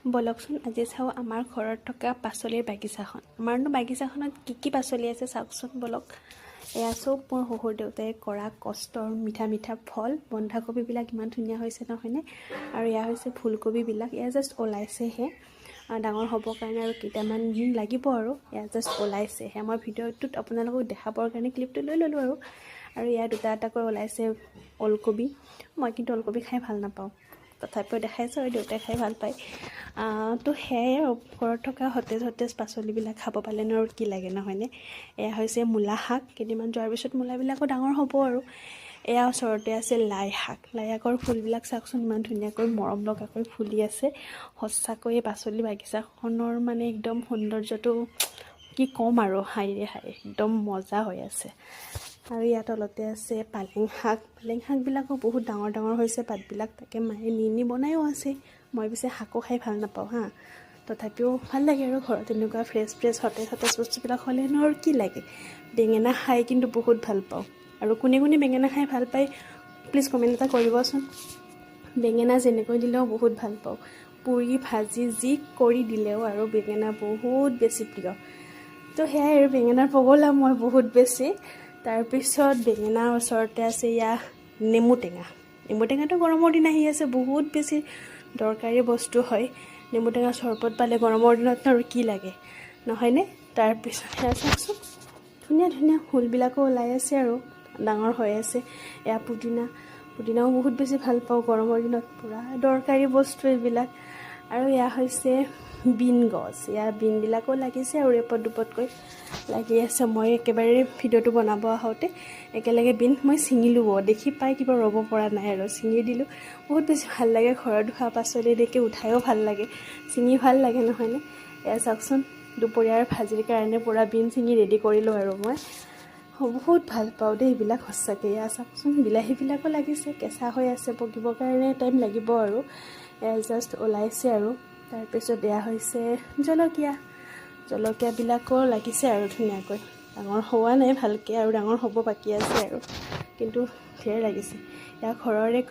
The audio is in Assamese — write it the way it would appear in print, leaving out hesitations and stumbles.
বলকচোন আজি চাওঁ আমাৰ ঘৰত থকা পাচলিৰ বাগিচাখন। আমাৰনো বাগিচাখনত কি পাচলি আছে চাওকচোন বলক। এয়া চব মোৰ শহুৰ দেউতাই কৰা কষ্টৰ মিঠা মিঠা ফল। বন্ধাকবিবিলাক ইমান ধুনীয়া হৈছে নহয়নে? আৰু এয়া হৈছে ফুলকবিবিলাক, এয়া জাষ্ট ওলাইছেহে ডাঙৰ হ'বৰ কাৰণে আৰু কেইটামান দিন লাগিব আৰু এয়া জাষ্ট ওলাইছেহে। মই ভিডিঅ'টোত আপোনালোকক দেখাবৰ কাৰণে ক্লিপটো লৈ ল'লোঁ আৰু এয়া দুটা এটাকৈ ওলাইছে ওলকবি। মই কিন্তু ওলকবি খাই ভাল নাপাওঁ, তথাপিও দেখাইছোঁ আৰু দেউতাই খাই ভাল পায়। তো সেয়াই আৰু ঘৰত থকা সতেজ সতেজ পাচলিবিলাক খাব পালেনো আৰু কি লাগে নহয়নে? এয়া হৈছে মূলা শাক, কেইদিনমান যোৱাৰ পিছত মূলাবিলাকো ডাঙৰ হ'ব আৰু এয়া ওচৰতে আছে লাই শাক। লাই শাকৰ ফুলবিলাক চাওকচোন ইমান ধুনীয়াকৈ মৰম লগাকৈ ফুলি আছে। সঁচাকৈ এই পাচলি বাগিচাখনৰ মানে একদম সৌন্দৰ্যটো কি ক'ম আৰু, হাইৰে হাই একদম মজা হৈ আছে। আৰু ইয়াত তলতে আছে পালেং শাক। পালেং শাকবিলাকো বহুত ডাঙৰ ডাঙৰ হৈছে পাতবিলাক, তাকে মায়ে নি বনায়ো আছে। মই পিছে শাকো খাই ভাল নাপাওঁ হা, তথাপিও ভাল লাগে আৰু ঘৰত এনেকুৱা ফ্ৰেছ সতেজ সতেজ বস্তুবিলাক হ'লেনো আৰু কি লাগে। বেঙেনা খাই কিন্তু বহুত ভাল পাওঁ। আৰু কোনে কোনে বেঙেনা খাই ভাল পায় প্লিজ কমেণ্ট এটা কৰিবচোন। বেঙেনা যেনেকৈ দিলেও বহুত ভাল পাওঁ, পুৰি ভাজি যি কৰি দিলেও আৰু বেঙেনা বহুত বেছি প্ৰিয়। তো সেয়াই আৰু বেঙেনাৰ পগলা মই বহুত বেছি। তাৰপিছত বেঙেনাৰ ওচৰতে আছে এয়া নেমু টেঙা। নেমু টেঙাটো গৰমৰ দিন আহি আছে, বহুত বেছি দৰকাৰী বস্তু হয়। নেমু টেঙা চৰবত পালে গৰমৰ দিনত আৰু কি লাগে নহয়নে? তাৰপিছত সেয়া চাওকচোন ধুনীয়া ধুনীয়া ফুলবিলাকো ওলাই আছে আৰু ডাঙৰ হৈ আছে। এয়া পুদিনাও বহুত বেছি ভাল পাওঁ গৰমৰ দিনত, পূৰা দৰকাৰী বস্তু এইবিলাক। আৰু এয়া হৈছে বিন গছ, এয়া বিনবিলাকো লাগিছে আৰু এপদ দুপদকৈ লাগি আছে। মই একেবাৰে ভিডিঅ'টো বনাব আহোঁতে একেলগে বিন মই ছিঙিলোঁ, দেখি পাই কিবা ৰ'ব পৰা নাই আৰু ছিঙি দিলোঁ। বহুত বেছি ভাল লাগে, ঘৰত হোৱা পাচলি দেখি উঠায়ো ভাল লাগে, ছিঙি ভাল লাগে নহয়নে? এয়া চাওকচোন দুপৰীয়াৰ ভাজিৰ কাৰণে পূৰা বিন ছিঙি ৰেডি কৰিলোঁ আৰু মই বহুত ভাল পাওঁ দেই এইবিলাক সঁচাকৈ। এয়া চাওকচোন বিলাহীবিলাকো লাগিছে, কেঁচা হৈ আছে, পকিবৰ কাৰণে টাইম লাগিব আৰু এয়া জাষ্ট ওলাইছে আৰু। তাৰপিছত এয়া হৈছে জলকীয়াবিলাকো লাগিছে আৰু ধুনীয়াকৈ, ডাঙৰ হোৱা নাই ভালকৈ আৰু ডাঙৰ হ'ব বাকী আছে আৰু, কিন্তু ধেৰ লাগিছে। এয়া ঘৰৰে